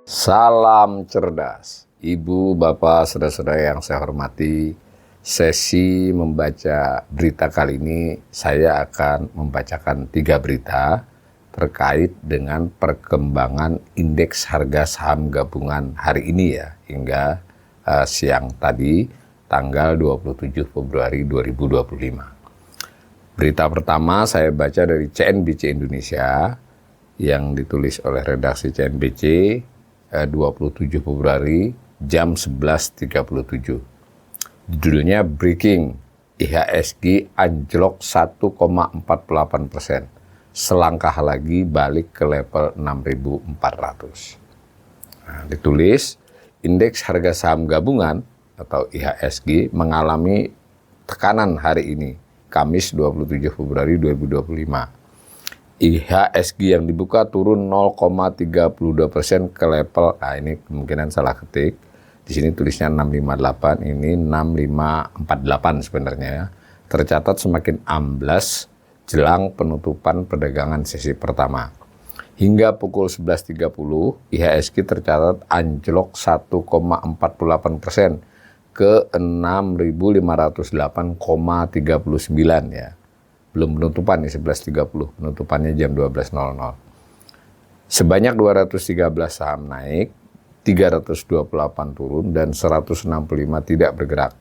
Salam cerdas, Ibu, Bapak, saudara-saudara yang saya hormati. Sesi membaca berita kali ini saya akan membacakan 3 berita terkait dengan perkembangan indeks harga saham gabungan hari ini ya, hingga siang tadi tanggal 27 Februari 2025. Berita pertama saya baca dari CNBC Indonesia yang ditulis oleh redaksi CNBC 27 Februari jam 11.37. Judulnya Breaking, IHSG anjlok 1,48%. Selangkah lagi balik ke level 6.400. Nah, ditulis, indeks harga saham gabungan atau IHSG mengalami tekanan hari ini, Kamis 27 Februari 2025. IHSG yang dibuka turun 0,32% ke level, nah ini kemungkinan salah ketik. Di sini tulisnya 658, ini 6548 sebenarnya ya. Tercatat semakin amblas jelang penutupan perdagangan sesi pertama. Hingga pukul 11.30, IHSG tercatat anjlok 1,48% ke 6.508,39 ya. Belum penutupan nih 11.30, penutupannya jam 12.00. Sebanyak 213 saham naik, 328 turun, dan 165 tidak bergerak.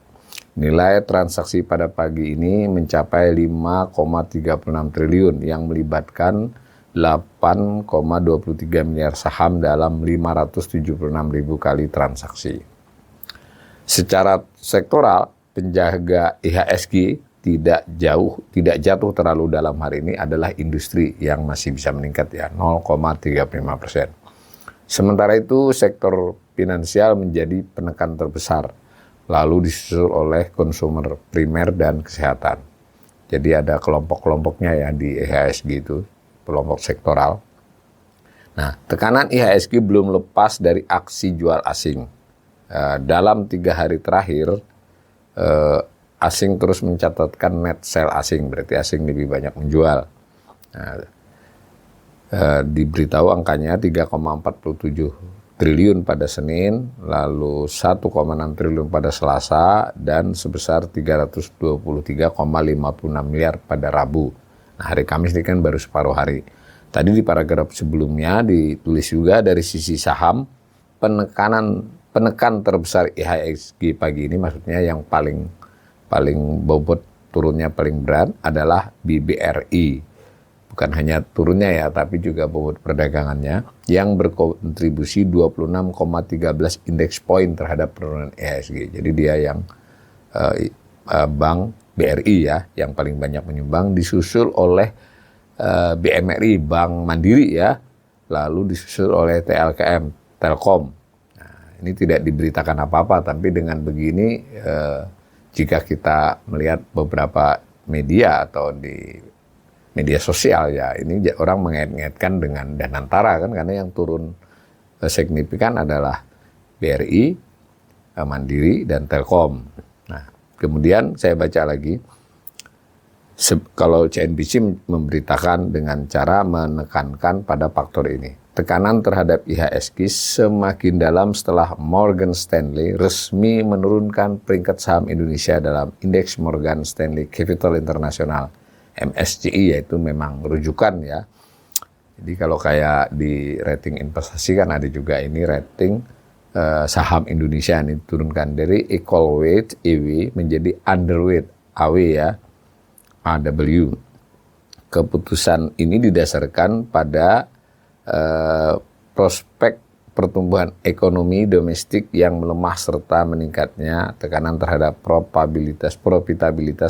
Nilai transaksi pada pagi ini mencapai 5,36 triliun yang melibatkan 8,23 miliar saham dalam 576 ribu kali transaksi. Secara sektoral, penjaga IHSG tidak jatuh terlalu dalam hari ini adalah industri yang masih bisa meningkat ya, 0,35%. Sementara itu, sektor finansial menjadi penekan terbesar, lalu disusul oleh konsumer primer dan kesehatan. Jadi ada kelompok-kelompoknya ya di IHSG itu, kelompok sektoral. Nah, tekanan IHSG belum lepas dari aksi jual asing. Dalam 3 hari terakhir, asing terus mencatatkan net sell asing, berarti asing lebih banyak menjual. Nah, diberitahu angkanya 3,47 triliun pada Senin, lalu 1,6 triliun pada Selasa, dan sebesar 323,56 miliar pada Rabu. Nah, hari Kamis ini kan baru separuh hari. Tadi di paragraf sebelumnya ditulis juga dari sisi saham, penekan terbesar IHSG pagi ini, maksudnya yang paling bobot turunnya paling berat adalah BBRI. Bukan hanya turunnya ya, tapi juga bobot perdagangannya yang berkontribusi 26,13 indeks poin terhadap penurunan IHSG. Jadi dia yang Bank BRI ya, yang paling banyak menyumbang, disusul oleh BMRI, Bank Mandiri ya, lalu disusul oleh TLKM, Telkom. Nah, ini tidak diberitakan apa-apa, tapi dengan begini jika kita melihat beberapa media atau di media sosial ya, ini orang mengait-ngaitkan dengan Danantara kan, karena yang turun signifikan adalah BRI, Mandiri, dan Telkom. Nah, kemudian saya baca lagi, kalau CNBC memberitakan dengan cara menekankan pada faktor ini. Tekanan terhadap IHSG semakin dalam setelah Morgan Stanley resmi menurunkan peringkat saham Indonesia dalam indeks Morgan Stanley Capital International MSCI, yaitu memang rujukan ya. Jadi kalau kayak di rating investasi kan ada juga ini rating saham Indonesia ini turunkan dari equal weight EW menjadi underweight AW ya, AW. Keputusan ini didasarkan pada prospek pertumbuhan ekonomi domestik yang melemah serta meningkatnya tekanan terhadap profitabilitas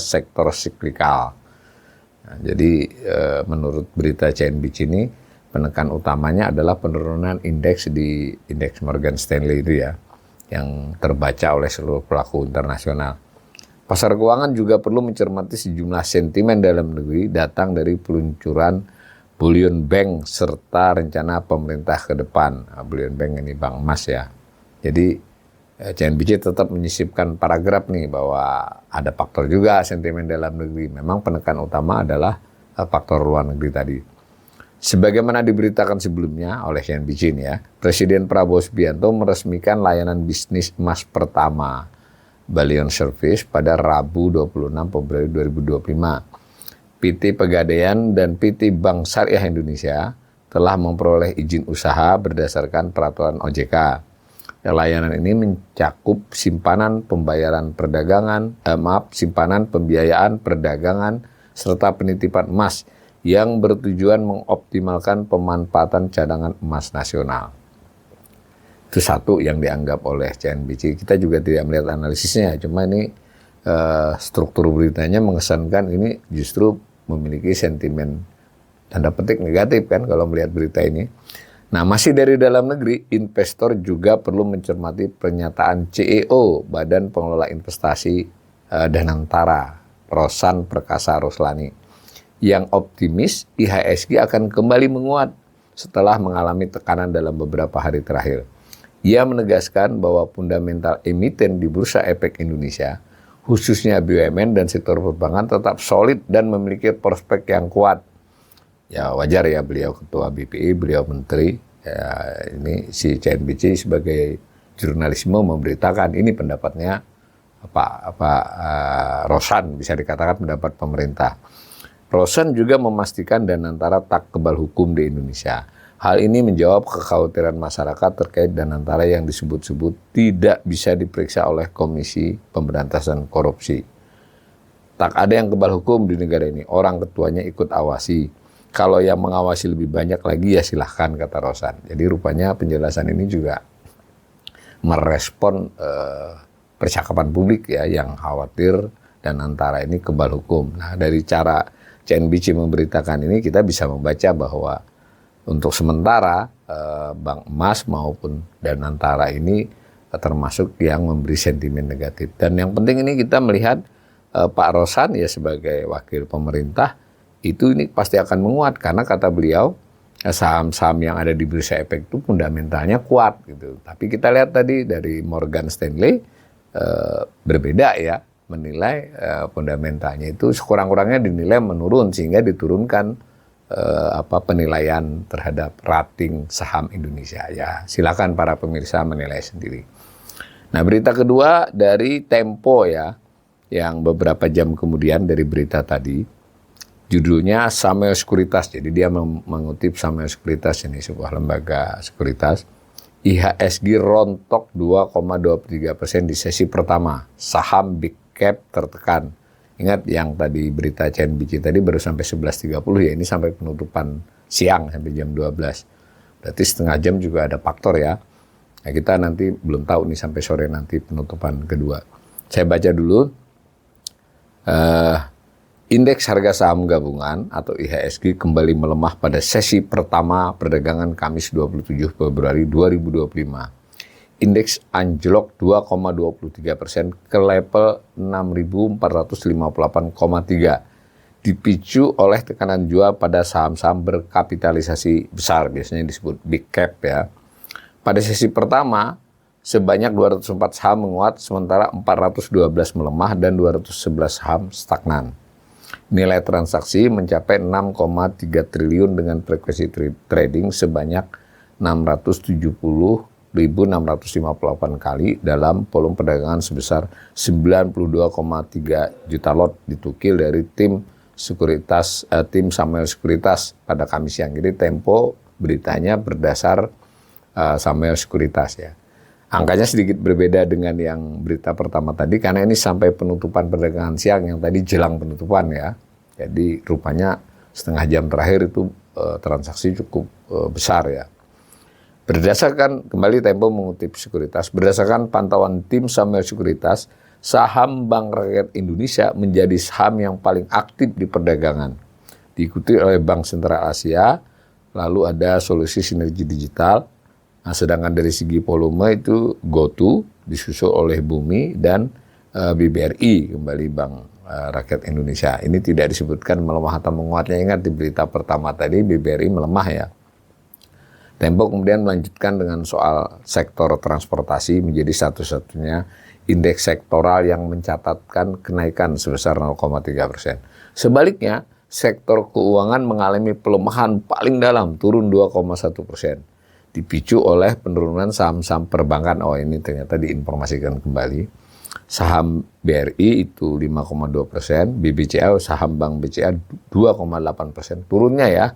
sektor siklikal. Nah, jadi menurut berita CNBC ini penekan utamanya adalah penurunan indeks di indeks Morgan Stanley itu ya, yang terbaca oleh seluruh pelaku internasional. Pasar keuangan juga perlu mencermati sejumlah sentimen dalam negeri datang dari peluncuran bullion bank serta rencana pemerintah ke depan. Nah, bullion bank ini bank emas ya. Jadi CNBC tetap menyisipkan paragraf nih bahwa ada faktor juga sentimen dalam negeri. Memang penekan utama adalah faktor luar negeri tadi. Sebagaimana diberitakan sebelumnya oleh CNBC ya, Presiden Prabowo Subianto meresmikan layanan bisnis emas pertama Ballion Service pada Rabu 26 Februari 2025. PT Pegadaian dan PT Bank Syariah Indonesia telah memperoleh izin usaha berdasarkan peraturan OJK. Layanan ini mencakup simpanan pembayaran simpanan pembiayaan perdagangan serta penitipan emas yang bertujuan mengoptimalkan pemanfaatan cadangan emas nasional. Itu satu yang dianggap oleh CNBC. Kita juga tidak melihat analisisnya, cuma ini struktur beritanya mengesankan ini justru memiliki sentimen tanda petik negatif kan kalau melihat berita ini. Nah, masih dari dalam negeri, investor juga perlu mencermati pernyataan CEO, Badan Pengelola Investasi Danantara, Rosan Perkasa Roslani, yang optimis IHSG akan kembali menguat setelah mengalami tekanan dalam beberapa hari terakhir. Ia menegaskan bahwa fundamental emiten di Bursa Efek Indonesia, khususnya BUMN dan sektor perbankan tetap solid dan memiliki prospek yang kuat. Ya wajar ya, beliau ketua BPI, beliau menteri, ya, ini si CNBC sebagai jurnalisme memberitakan ini pendapatnya Rosan, bisa dikatakan pendapat pemerintah. Rosan juga memastikan Danantara tak kebal hukum di Indonesia. Hal ini menjawab kekhawatiran masyarakat terkait Danantara yang disebut-sebut tidak bisa diperiksa oleh Komisi Pemberantasan Korupsi. Tak ada yang kebal hukum di negara ini, orang ketuanya ikut awasi. Kalau yang mengawasi lebih banyak lagi ya silahkan, kata Rosan. Jadi rupanya penjelasan ini juga merespon percakapan publik ya yang khawatir Danantara ini kebal hukum. Nah, dari cara CNBC memberitakan ini kita bisa membaca bahwa untuk sementara Bank Emas maupun Danantara ini termasuk yang memberi sentimen negatif. Dan yang penting ini kita melihat Pak Rosan ya sebagai wakil pemerintah itu ini pasti akan menguat karena kata beliau saham-saham yang ada di Bursa Efek itu fundamentalnya kuat gitu. Tapi kita lihat tadi dari Morgan Stanley berbeda ya, menilai fundamentalnya itu sekurang-kurangnya dinilai menurun sehingga diturunkan penilaian terhadap rating saham Indonesia. Ya, silakan para pemirsa menilai sendiri. Nah, berita kedua dari Tempo ya, yang beberapa jam kemudian dari berita tadi. Judulnya Samuel Sekuritas, jadi dia mengutip Samuel Sekuritas, ini sebuah lembaga sekuritas. IHSG rontok 2,23% di sesi pertama, saham big cap tertekan. Ingat yang tadi berita CNBC tadi baru sampai 11.30 ya, ini sampai penutupan siang sampai jam 12. Berarti setengah jam juga ada faktor ya. Nah, kita nanti belum tahu nih sampai sore nanti penutupan kedua. Saya baca dulu. Indeks harga saham gabungan atau IHSG kembali melemah pada sesi pertama perdagangan Kamis 27 Februari 2025. Indeks anjlok 2,23% ke level 6.458,3. Dipicu oleh tekanan jual pada saham-saham berkapitalisasi besar, biasanya disebut big cap ya. Pada sesi pertama, sebanyak 204 saham menguat, sementara 412 melemah dan 211 saham stagnan. Nilai transaksi mencapai 6,3 triliun dengan frekuensi trading sebanyak 670.658 kali dalam volume perdagangan sebesar 92,3 juta lot ditukil dari tim Samuel Sekuritas pada Kamis siang. Jadi Tempo beritanya berdasar Samuel Sekuritas ya. Angkanya sedikit berbeda dengan yang berita pertama tadi karena ini sampai penutupan perdagangan siang, yang tadi jelang penutupan ya. Jadi rupanya setengah jam terakhir itu transaksi cukup besar ya. Berdasarkan, kembali Tempo mengutip Sekuritas, berdasarkan pantauan tim Samuel Sekuritas, saham Bank Rakyat Indonesia menjadi saham yang paling aktif di perdagangan. Diikuti oleh Bank Sentral Asia, lalu ada Solusi Sinergi Digital. Nah, sedangkan dari segi volume itu GoTo disusul oleh Bumi dan BBRI, kembali Bank Rakyat Indonesia. Ini tidak disebutkan melemah atau menguatnya. Ingat di berita pertama tadi BBRI melemah ya. Tempo kemudian melanjutkan dengan soal sektor transportasi menjadi satu-satunya indeks sektoral yang mencatatkan kenaikan sebesar 0,3%. Sebaliknya, sektor keuangan mengalami pelemahan paling dalam, turun 2,1%. Dipicu oleh penurunan saham-saham perbankan. Oh, ini ternyata diinformasikan kembali. Saham BRI itu 5,2%, BBCA, saham Bank BCA 2,8% turunnya ya.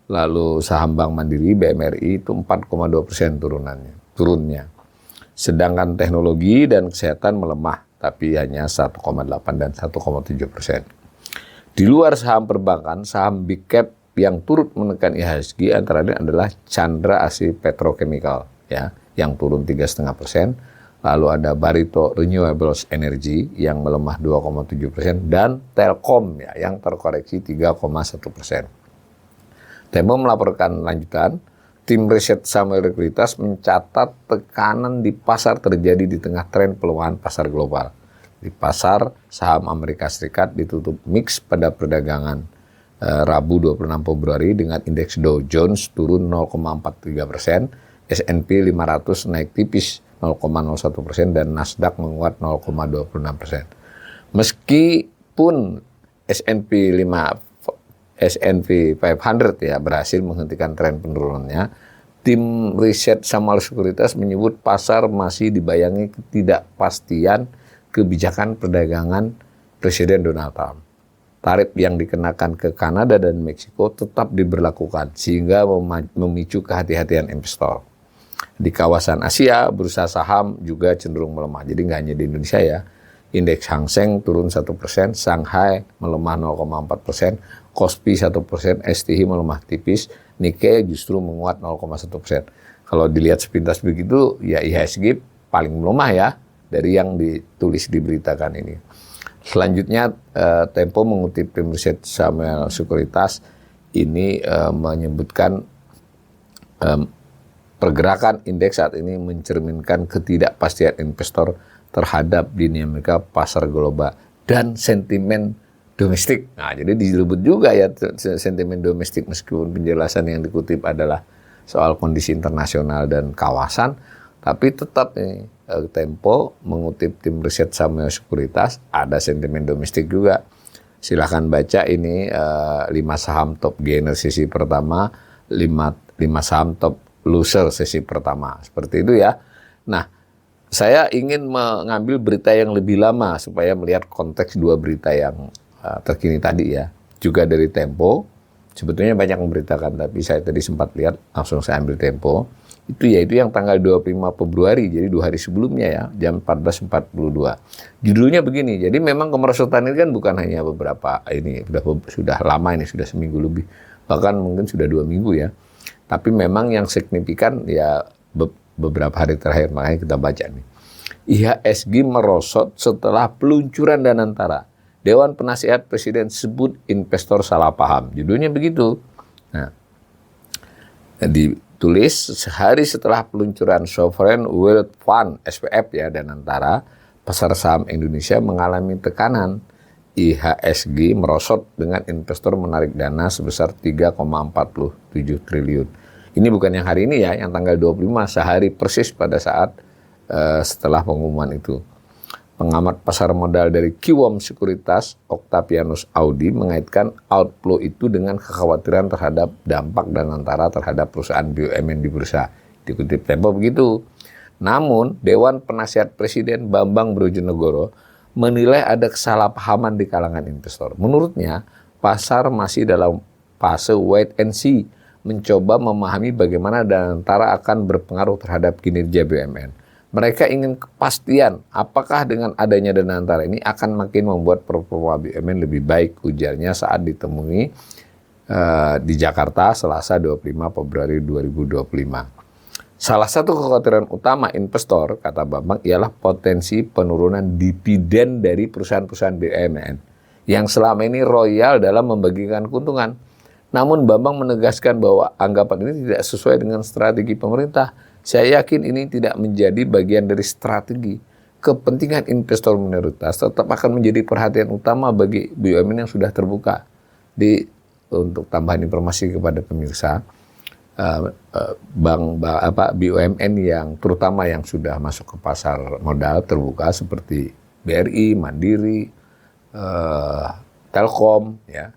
Lalu saham Bank Mandiri, BMRI itu 4,2% turunnya. Sedangkan teknologi dan kesehatan melemah, tapi hanya 1,8 dan 1,7%. Di luar saham perbankan, saham big cap yang turut menekan IHSG antara lain adalah Chandra Asri Petrochemical ya, yang turun 3,5%. Lalu ada Barito Renewables Energy yang melemah 2,7% dan Telkom ya, yang terkoreksi 3,1%. Tempo melaporkan lanjutan, tim riset Samuel Sekuritas mencatat tekanan di pasar terjadi di tengah tren pelemahan pasar global. Di pasar saham Amerika Serikat ditutup mix pada perdagangan Rabu 26 Februari dengan indeks Dow Jones turun 0,43%, S&P 500 naik tipis 0,01% dan Nasdaq menguat 0,26%. Meskipun S&P 500 ya berhasil menghentikan tren penurunannya, tim riset Samuel Sekuritas menyebut pasar masih dibayangi ketidakpastian kebijakan perdagangan Presiden Donald Trump. Tarif yang dikenakan ke Kanada dan Meksiko tetap diberlakukan sehingga memicu kehati-hatian investor. Di kawasan Asia, bursa saham juga cenderung melemah. Jadi nggak hanya di Indonesia ya. Indeks Hang Seng turun 1%, Shanghai melemah 0,4%, Kospi 1%, STI melemah tipis, Nikkei justru menguat 0,1%. Kalau dilihat sepintas begitu, ya IHSG paling melemah ya dari yang ditulis diberitakan ini. Selanjutnya, Tempo mengutip tim riset Samuel Sekuritas ini menyebutkan pergerakan indeks saat ini mencerminkan ketidakpastian investor terhadap dinamika pasar global dan sentimen domestik. Nah, jadi disebut juga ya sentimen domestik meskipun penjelasan yang dikutip adalah soal kondisi internasional dan kawasan, tapi tetap nih Tempo mengutip tim riset Samuel Sekuritas ada sentimen domestik juga. Silahkan baca ini 5 saham top gainer sesi pertama, 5 saham top loser sesi pertama. Seperti itu ya. Nah, saya ingin mengambil berita yang lebih lama supaya melihat konteks dua berita yang terkini tadi ya. Juga dari Tempo. Sebetulnya banyak memberitakan, tapi saya tadi sempat lihat, langsung saya ambil Tempo. Itu yaitu yang tanggal 25 Februari, jadi 2 hari sebelumnya ya, jam 14.42. Judulnya begini, jadi memang kemerosotan ini kan bukan hanya beberapa, ini sudah lama ini, sudah seminggu lebih, bahkan mungkin sudah 2 minggu ya. Tapi memang yang signifikan ya beberapa hari terakhir, makanya kita baca nih. IHSG merosot setelah peluncuran Danantara. Dewan Penasihat Presiden sebut investor salah paham. Judulnya begitu. Nah, ditulis sehari setelah peluncuran Sovereign Wealth Fund (SWF) ya Danantara, pasar saham Indonesia mengalami tekanan. IHSG merosot dengan investor menarik dana sebesar 3,47 triliun. Ini bukan yang hari ini ya, yang tanggal 25, sehari persis pada saat setelah pengumuman itu. Pengamat pasar modal dari Kiwom Sekuritas, Octavianus Audi, mengaitkan outflow itu dengan kekhawatiran terhadap dampak Danantara terhadap perusahaan BUMN di bursa. Dikutip Tempo begitu. Namun, Dewan Penasihat Presiden Bambang Brojonegoro menilai ada kesalahpahaman di kalangan investor. Menurutnya, pasar masih dalam fase wait and see, mencoba memahami bagaimana Danantara akan berpengaruh terhadap kinerja BUMN. Mereka ingin kepastian apakah dengan adanya Danantara ini akan makin membuat performa BUMN lebih baik, ujarnya saat ditemui di Jakarta Selasa 25 Februari 2025. Salah satu kekhawatiran utama investor, kata Bambang, ialah potensi penurunan dividen dari perusahaan-perusahaan BUMN yang selama ini royal dalam membagikan keuntungan. Namun Bambang menegaskan bahwa anggapan ini tidak sesuai dengan strategi pemerintah. Saya yakin ini tidak menjadi bagian dari strategi. Kepentingan investor minoritas tetap akan menjadi perhatian utama bagi BUMN yang sudah terbuka. Untuk tambahan informasi kepada pemirsa, BUMN yang terutama yang sudah masuk ke pasar modal terbuka seperti BRI, Mandiri, Telkom, ya,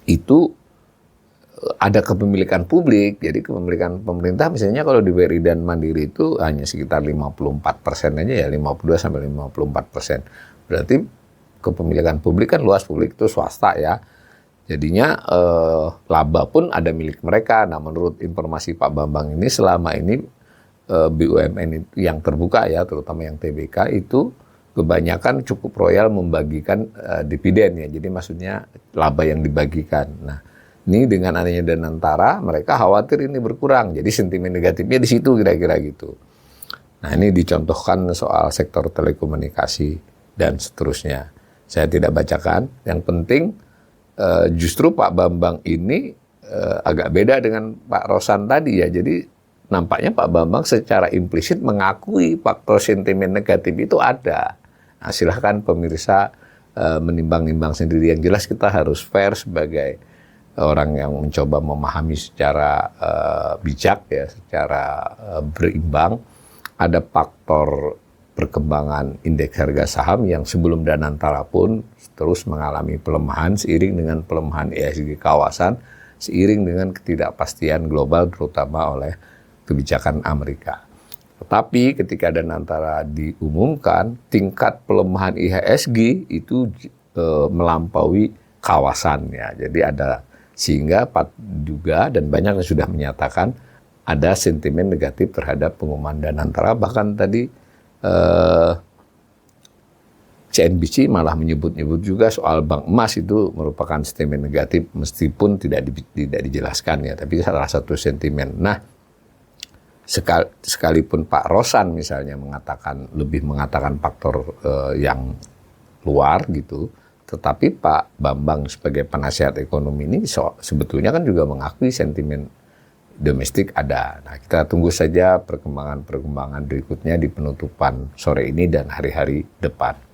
itu ada kepemilikan publik. Jadi kepemilikan pemerintah misalnya kalau di BRI dan Mandiri itu hanya sekitar 54% aja ya, 52-54%. Berarti kepemilikan publik kan luas, publik itu swasta ya. Jadinya laba pun ada milik mereka. Nah menurut informasi Pak Bambang ini selama ini BUMN itu yang terbuka ya, terutama yang TBK itu kebanyakan cukup royal membagikan dividen ya. Jadi maksudnya laba yang dibagikan. Nah ini dengan adanya Danantara, mereka khawatir ini berkurang. Jadi sentimen negatifnya di situ kira-kira gitu. Nah ini dicontohkan soal sektor telekomunikasi dan seterusnya. Saya tidak bacakan. Yang penting justru Pak Bambang ini agak beda dengan Pak Rosan tadi ya. Jadi nampaknya Pak Bambang secara implisit mengakui faktor sentimen negatif itu ada. Nah silahkan pemirsa menimbang-nimbang sendiri. Yang jelas kita harus fair sebagai orang yang mencoba memahami secara bijak ya, secara berimbang. Ada faktor perkembangan indeks harga saham yang sebelum Danantara pun terus mengalami pelemahan seiring dengan pelemahan IHSG kawasan, seiring dengan ketidakpastian global terutama oleh kebijakan Amerika. Tetapi ketika Danantara diumumkan, tingkat pelemahan IHSG itu melampaui kawasan ya. Jadi ada sehingga juga dan banyak yang sudah menyatakan ada sentimen negatif terhadap pengumuman Danantara. Bahkan tadi CNBC malah menyebut-nyebut juga soal bank emas itu merupakan sentimen negatif meskipun tidak dijelaskan ya, tapi salah satu sentimen. Nah, sekalipun Pak Rosan misalnya lebih mengatakan faktor yang luar gitu, tetapi Pak Bambang sebagai penasihat ekonomi ini sebetulnya kan juga mengakui sentimen domestik ada. Nah, kita tunggu saja perkembangan berikutnya di penutupan sore ini dan hari-hari depan.